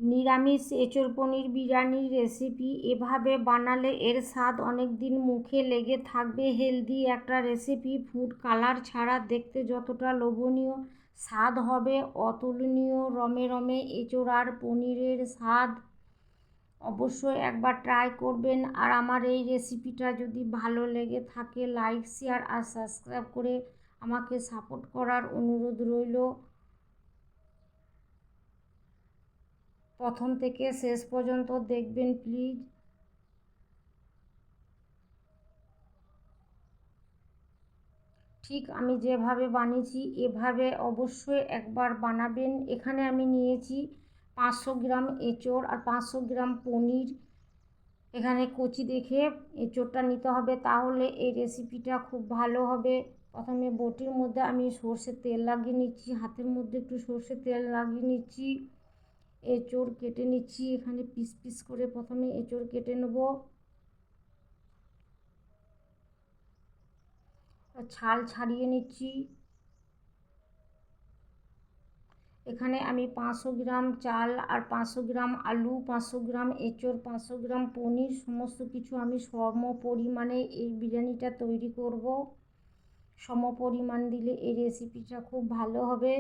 নিরামিষ এঁচোড় পনির বিরিয়ানির রেসিপি এভাবে বানালে এর স্বাদ অনেক দিন মুখে লেগে থাকবে। হেলদি একটা রেসিপি, ফুড কালার ছাড়া দেখতে যতটা লোভনীয় স্বাদ হবে অতুলনীয়। রমে রমে এঁচোড় আর পনিরের স্বাদ অবশ্যই একবার ট্রাই করবেন। আর আমার এই রেসিপিটা যদি ভালো লেগে থাকে লাইক শেয়ার আর সাবস্ক্রাইব করে আমাকে সাপোর্ট করার অনুরোধ রইল। প্রথম থেকে শেষ পর্যন্ত দেখবেন প্লিজ। ঠিক আমি যেভাবে বানিয়েছি এভাবে অবশ্যই একবার বানাবেন। এখানে আমি নিয়েছি 500 গ্রাম এঁচোড় আর 500 গ্রাম পনির। এখানে কচি দেখে এঁচোড়টা নিতে হবে, তাহলে এই রেসিপিটা খুব ভালো হবে। প্রথমে বটির মধ্যে আমি সর্ষের তেল লাগিয়ে নিচ্ছি, হাতের মধ্যে একটু সর্ষের তেল লাগিয়ে নিচ্ছি। এঁচোড় কেটে নিচ্ছি, এখানে পিস পিস করে প্রথমে এঁচোড় কেটে নেব। ছাল ছাড়িয়ে নিচ্ছি। এখানে আমি 500 গ্রাম চাল আর 500 গ্রাম আলু, 500 গ্রাম এঁচোড়, 500 গ্রাম পনির সমস্ত কিছু আমি সম পরিমাণে এই বিরিয়ানিটা তৈরি করব। সম পরিমাণ দিলে এই রেসিপিটা খুব ভালো হবে।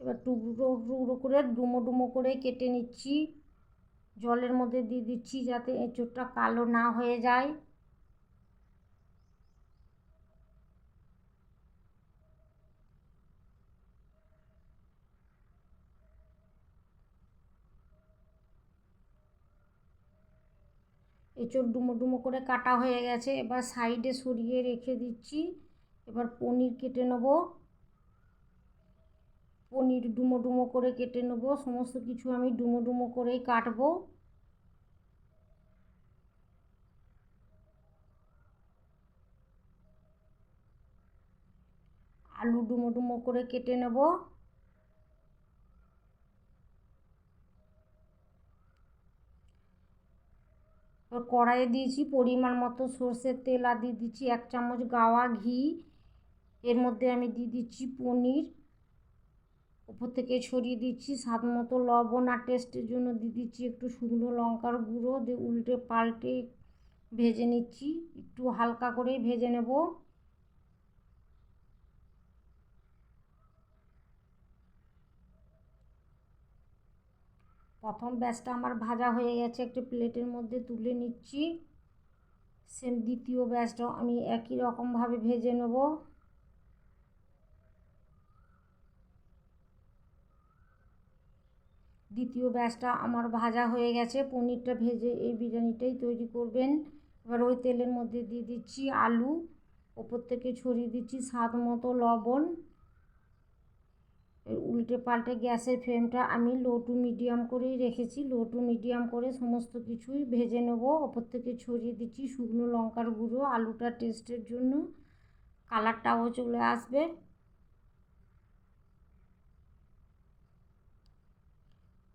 এবার টুকরো টুকরো করে ডুমো ডুমো করে কেটে নিচ্ছি। জলের মধ্যে দিয়ে দিচ্ছি যাতে এঁচোড়টা কালো না হয়ে যায়। এঁচোড় ডুমো ডুমো করে কাটা হয়ে গেছে, এবার সাইডে সরিয়ে রেখে দিচ্ছি। এবার পনির কেটে নেব। পনির ডুমো ডুমো করে কেটে নেব। সমস্ত কিছু আমি ডুমো ডুমো করেই কাটবো। আলু ডুমো ডুমো করে কেটে নেব। কড়াইয়ে দিয়েছি পরিমাণ মতো সর্ষের তেল আর দিয়ে দিচ্ছি 1 চামচ গাওয়া ঘি। এর মধ্যে আমি দিয়ে দিচ্ছি পনির, উপর থেকে ছড়িয়ে দিচ্ছি স্বাদ মতো লবণ, আর টেস্টের জন্য দিয়ে দিচ্ছি একটু শুকনো লঙ্কার গুঁড়ো। দিয়ে উল্টে পাল্টে ভেজে নিচ্ছি, একটু হালকা করেই ভেজে নেব। প্রথম ব্যাচটা আমার ভাজা হয়ে গেছে, একটু প্লেটের মধ্যে তুলে নিচ্ছি। সেম দ্বিতীয় ব্যাচটাও আমি একই রকমভাবে ভেজে নেব। দ্বিতীয় ব্যাচটা আমার ভাজা হয়ে গেছে। পনিরটা ভেজে এই বিরিয়ানিটাই তৈরি করবেন। এবার ওই তেলের মধ্যে দিয়ে দিচ্ছি আলু, ওপর থেকে ছড়িয়ে দিচ্ছি স্বাদ মতো লবণ। উল্টে পাল্টে গ্যাসের ফ্লেমটা আমি লো টু মিডিয়াম করেই রেখেছি। লো টু মিডিয়াম করে সমস্ত কিছুই ভেজে নেব। ওপর থেকে ছড়িয়ে দিচ্ছি শুকনো লঙ্কার গুঁড়ো, আলুটা টেস্টের জন্য, কালারটাও চলে আসবে।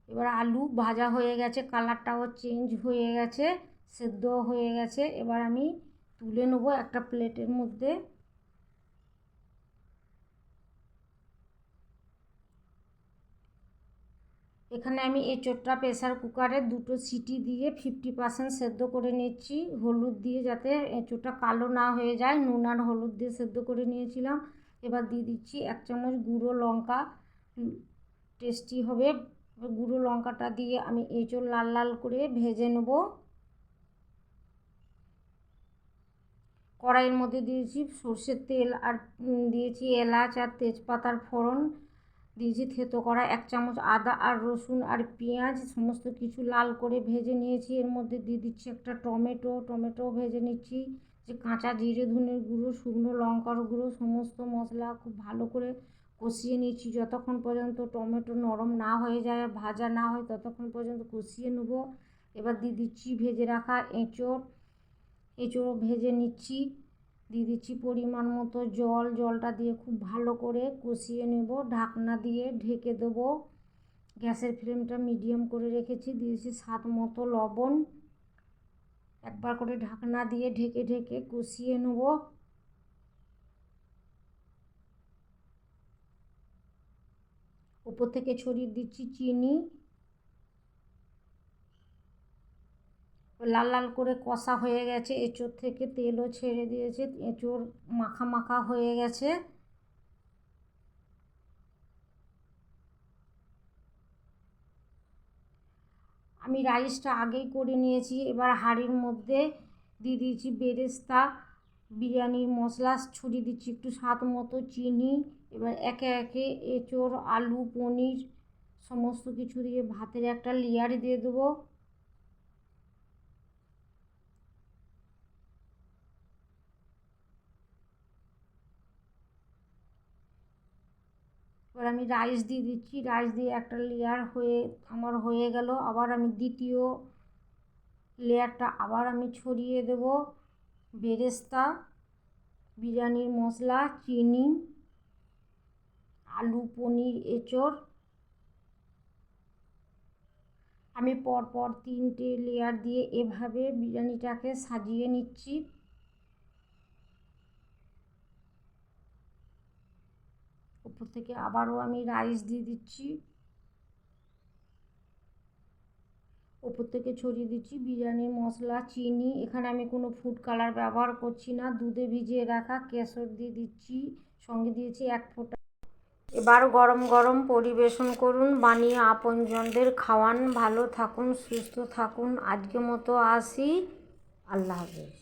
এবার আলু ভাজা হয়ে গেছে, কালারটাও চেঞ্জ হয়ে গেছে, সেদ্ধ হয়ে গেছে। এবার আমি তুলে নেব একটা প্লেটের মধ্যে। এখানে আমি এঁচোড়টা প্রেসার কুকারে 2টো সিটি দিয়ে 50% সেদ্ধ করে নিচ্ছি, হলুদ দিয়ে, যাতে এঁচোড়টা কালো না হয়ে যায়। নুন আর হলুদ দিয়ে সেদ্ধ করে নিয়েছিলাম। এবার দিয়ে দিচ্ছি 1 চামচ গুঁড়ো লঙ্কা, টেস্টি হবে। গুঁড়ো লঙ্কাটা দিয়ে আমি এঁচোড় লাল লাল করে ভেজে নেব। কড়াইয়ের মধ্যে দিয়েছি সর্ষের তেল আর দিয়েছি এলাচ আর তেজপাতার ফোড়ন। দিয়েছি থেতো করা 1 চামচ আদা আর রসুন আর পেঁয়াজ, সমস্ত কিছু লাল করে ভেজে নিয়েছি। এর মধ্যে দিয়ে দিচ্ছি একটা টমেটো ভেজে নিচ্ছি। যে কাঁচা জিরে ধনের গুঁড়ো, শুকনো লঙ্কার গুঁড়ো, সমস্ত মশলা খুব ভালো করে কষিয়ে নিচ্ছি যতক্ষণ পর্যন্ত টমেটো নরম না হয়ে যায়, ভাজা না হয় ততক্ষণ পর্যন্ত কষিয়ে নেব। এবার দিয়ে দিচ্ছি ভেজে রাখা এঁচোড় ভেজে নিচ্ছি। দিয়ে দিচ্ছি পরিমাণ মতো জল, জলটা দিয়ে খুব ভালো করে কষিয়ে নেব। ঢাকনা দিয়ে ঢেকে দেবো। গ্যাসের ফ্লেমটা মিডিয়াম করে রেখেছি। দিয়েছি স্বাদ মতো লবণ। একবার করে ঢাকনা দিয়ে ঢেকে ঢেকে কষিয়ে নেব। উপর থেকে ছড়িয়ে দিচ্ছি চিনি। লাল লাল করে কষা হয়ে গেছে, এঁচোড় থেকে তেলও ছেড়ে দিয়েছে, এঁচোড় মাখা মাখা হয়ে গেছে। আমি রাইসটা আগেই করে নিয়েছি। এবার হাঁড়ির মধ্যে দিয়ে দিয়েছি বেরেস্তা, বিরিয়ানির মশলা, ছড়িয়ে দিচ্ছি একটু স্বাদ মতো চিনি। এবার একে একে এঁচোড়, আলু, পনির সমস্ত কিছু দিয়ে ভাতের একটা লেয়ার দিয়ে দেবো। এবার আমি রাইস দিয়ে দিচ্ছি। রাইস দিয়ে একটা লেয়ার আমার হয়ে গেল। আবার আমি দ্বিতীয় লেয়ারটা আবার আমি ছড়িয়ে দেব বেরেস্তা, বিরিয়ানির মশলা, চিনি, আলু, পনির, এঁচোড়। আমি পরপর 3টে লেয়ার দিয়ে এভাবে বিরিয়ানিটাকে সাজিয়ে নিচ্ছি। উপর থেকে আবারও আমি রাইস দিয়ে দিচ্ছি। উপর থেকে ছড়িয়ে দিচ্ছি বিরিয়ানির মশলা, চিনি। এখানে আমি কোনো ফুড কালার ব্যবহার করছি না। দুধে ভিজিয়ে রাখা কেশর দিয়ে দিচ্ছি, সঙ্গে দিয়েছি 1 ফোঁটা। এবার গরম গরম পরিবেশন করুন, বানিয়ে আপনজনদের খাওয়ান। ভালো থাকুন, সুস্থ থাকুন। আজকের মতো আসি। আল্লাহ হাফেজ।